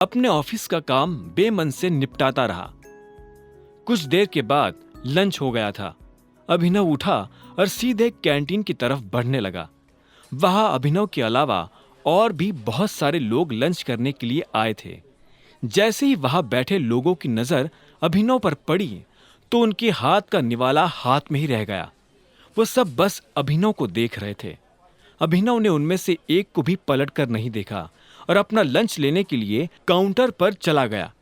अपने ऑफिस का काम बेमन से निपटाता रहा। कुछ देर के बाद लंच हो गया था। अभिनव उठा और सीधे कैंटीन की तरफ बढ़ने लगा। वहां अभिनव के अलावा और भी बहुत सारे लोग लंच करने के लिए आए थे। जैसे ही वहां बैठे लोगों की नजर अभिनव पर पड़ी तो उनके हाथ का निवाला हाथ में ही रह गया। वो सब बस अभिनव को देख रहे थे। अभिनव ने उनमें से एक को भी पलट कर नहीं देखा और अपना लंच लेने के लिए काउंटर पर चला गया।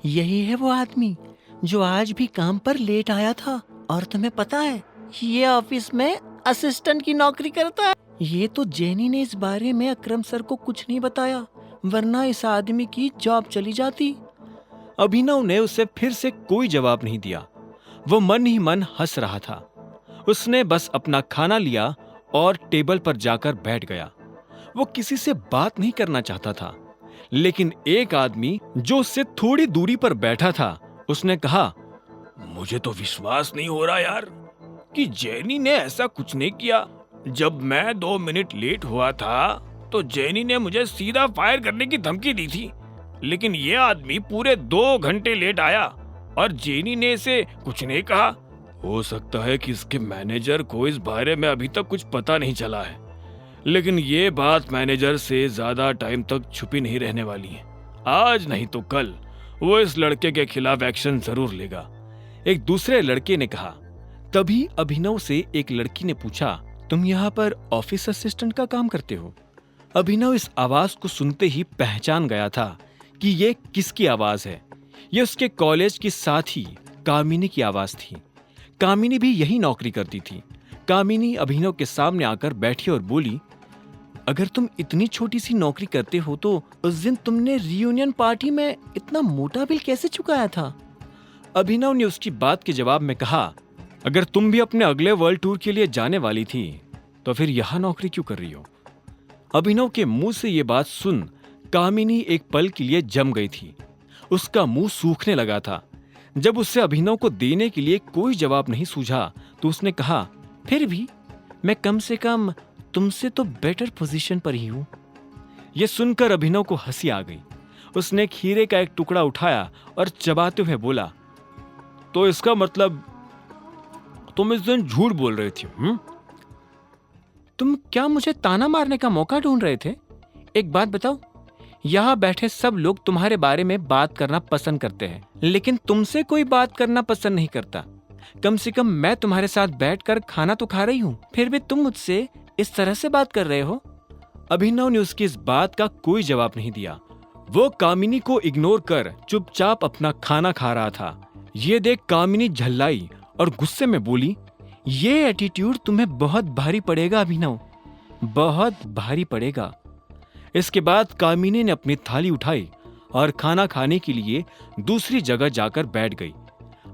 यही है वो आदमी जो आज भी काम पर लेट आया था। और तुम्हें पता है, ये ऑफिस में असिस्टेंट की नौकरी करता है। ये तो जेनी ने इस बारे में अकरम सर को कुछ नहीं बताया, वरना इस आदमी की जॉब चली जाती। अभिनव ने उसे फिर से कोई जवाब नहीं दिया। वो मन ही मन हंस रहा था। उसने बस अपना खाना लिया और टेबल पर जाकर बैठ गया। वो किसी से बात नहीं करना चाहता था, लेकिन एक आदमी जो उससे थोड़ी दूरी पर बैठा था, उसने कहा, मुझे तो विश्वास नहीं हो रहा यार कि जेनी ने ऐसा कुछ नहीं किया। जब मैं 2 मिनट लेट हुआ था तो जेनी ने मुझे सीधा फायर करने की धमकी दी थी, लेकिन ये आदमी पूरे 2 घंटे लेट आया और जेनी ने इसे कुछ नहीं कहा। हो सकता है कि इसके मैनेजर को इस बारे में अभी तक कुछ पता नहीं चला है, लेकिन ये बात मैनेजर से ज्यादा टाइम तक छुपी नहीं रहने वाली है। आज नहीं तो कल वो इस लड़के के खिलाफ एक्शन जरूर लेगा, एक दूसरे लड़के ने कहा। तभी अभिनव से एक लड़की ने पूछा, तुम यहाँ पर ऑफिस असिस्टेंट का काम करते हो? अभिनव इस आवाज को सुनते ही पहचान गया था कि ये किसकी आवाज है। ये उसके कॉलेज की साथी कामिनी की आवाज थी। कामिनी भी यही नौकरी करती थी। कामिनी अभिनव के सामने आकर बैठी और बोली, अगर तुम इतनी छोटी सी नौकरी करते हो तो उस दिन तुमने रियूनियन पार्टी में इतना मोटा बिल कैसे चुकाया था? अभिनव ने उसकी बात के जवाब में कहा, अगर तुम भी अपने अगले वर्ल्ड टूर के लिए जाने वाली थी तो फिर यहां नौकरी क्यों कर रही हो? अभिनव के मुंह से ये बात सुन कामिनी एक पल के लिए जम गई थी। उसका मुंह सूखने लगा था। जब उससे अभिनव को देने के लिए कोई जवाब नहीं सूझा तो उसने कहा, फिर भी मैं कम से कम तुमसे तो बेटर पोजीशन पर ही हूं। यह सुनकर अभिनव को हंसी आ गई। उसने खीरे का एक टुकड़ा उठाया और चबाते हुए बोला, तो इसका मतलब तुम इस दिन झूठ बोल रही थी? तुम क्या मुझे ताना मारने का मौका ढूंढ रहे थे? एक बात बताओ, यहाँ बैठे सब लोग तुम्हारे बारे में बात करना पसंद करते हैं, लेकिन तुमसे कोई बात करना पसंद नहीं करता। कम से कम मैं तुम्हारे साथ बैठकर खाना तो खा रही हूँ, फिर भी तुम मुझसे इस तरह से बात कर रहे हो। अभिनव ने उसकी इस बात का कोई जवाब नहीं दिया। वो कामिनी को इग्नोर कर चुपचाप अपना खाना खा रहा था। ये देख कामिनी झल्लाई और गुस्से में बोली, ये एटीट्यूड तुम्हें बहुत भारी पड़ेगा अभिनव, बहुत भारी पड़ेगा। इसके बाद कामिनी ने अपनी थाली उठाई और खाना खाने के लिए दूसरी जगह जाकर बैठ गई।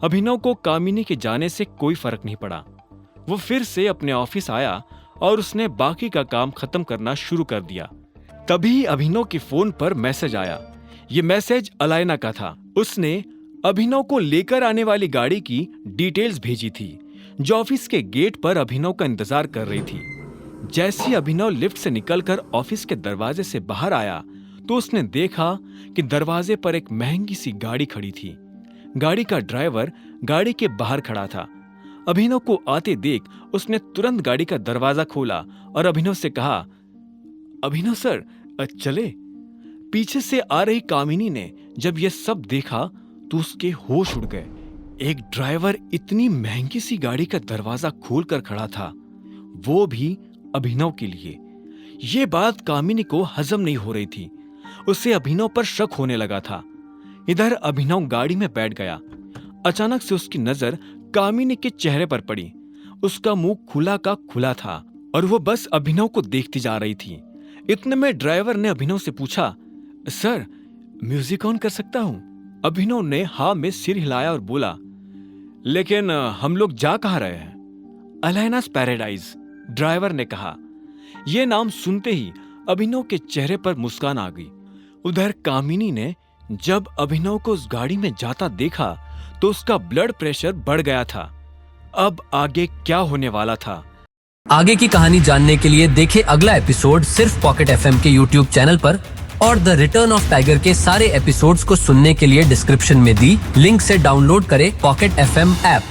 अभिनव को कामिनी के जाने से कोई फर्क नहीं पड़ा। वो फिर से अपने ऑफिस आया और उसने बाकी का काम खत्म करना शुरू कर दिया। तभी अभिनव के फोन पर मैसेज आया। ये मैसेज अलायना का था। उसने अभिनव को लेकर आने वाली गाड़ी की डिटेल्स भेजी थी, जो ऑफिस के गेट पर अभिनव का इंतजार कर रही थी। जैसे ही अभिनव लिफ्ट से निकलकर ऑफिस के दरवाजे से बाहर आया तो उसने देखा कि दरवाजे पर एक महंगी सी गाड़ी खड़ी थी। गाड़ी का ड्राइवर गाड़ी के बाहर खड़ा था। अभिनव को आते देख उसने तुरंत गाड़ी का दरवाजा खोला और अभिनव से कहा, अभिनव सर चले। पीछे से आ रही कामिनी ने जब यह सब देखा तो उसके होश उड़ गए। एक ड्राइवर इतनी महंगी सी गाड़ी का दरवाजा खोलकर खड़ा था, वो भी अभिनव के लिए। ये बात कामिनी को हजम नहीं हो रही थी। उसे अभिनव पर शक होने लगा था। इधर अभिनव गाड़ी में बैठ गया। अचानक से उसकी नजर कामिनी के चेहरे पर पड़ी। उसका मुंह खुला का खुला था और वो बस अभिनव को देखती जा रही थी। इतने में ड्राइवर ने अभिनव से पूछा, सर म्यूजिक ऑन कर सकता हूं? अभिनव ने हाँ में सिर हिलाया और बोला, लेकिन हम लोग जा कहाँ रहे हैं? अलायनास पैराडाइज, ड्राइवर ने कहा। यह नाम सुनते ही अभिनव के चेहरे पर मुस्कान आ गई। उधर कामिनी ने जब अभिनव को उस गाड़ी में जाता देखा तो उसका ब्लड प्रेशर बढ़ गया था। अब आगे क्या होने वाला था? आगे की कहानी जानने के लिए देखें अगला एपिसोड सिर्फ पॉकेट एफएम के यूट्यूब चैनल पर। और द रिटर्न ऑफ टाइगर के सारे एपिसोड्स को सुनने के लिए डिस्क्रिप्शन में दी लिंक से डाउनलोड करें पॉकेट FM ऐप।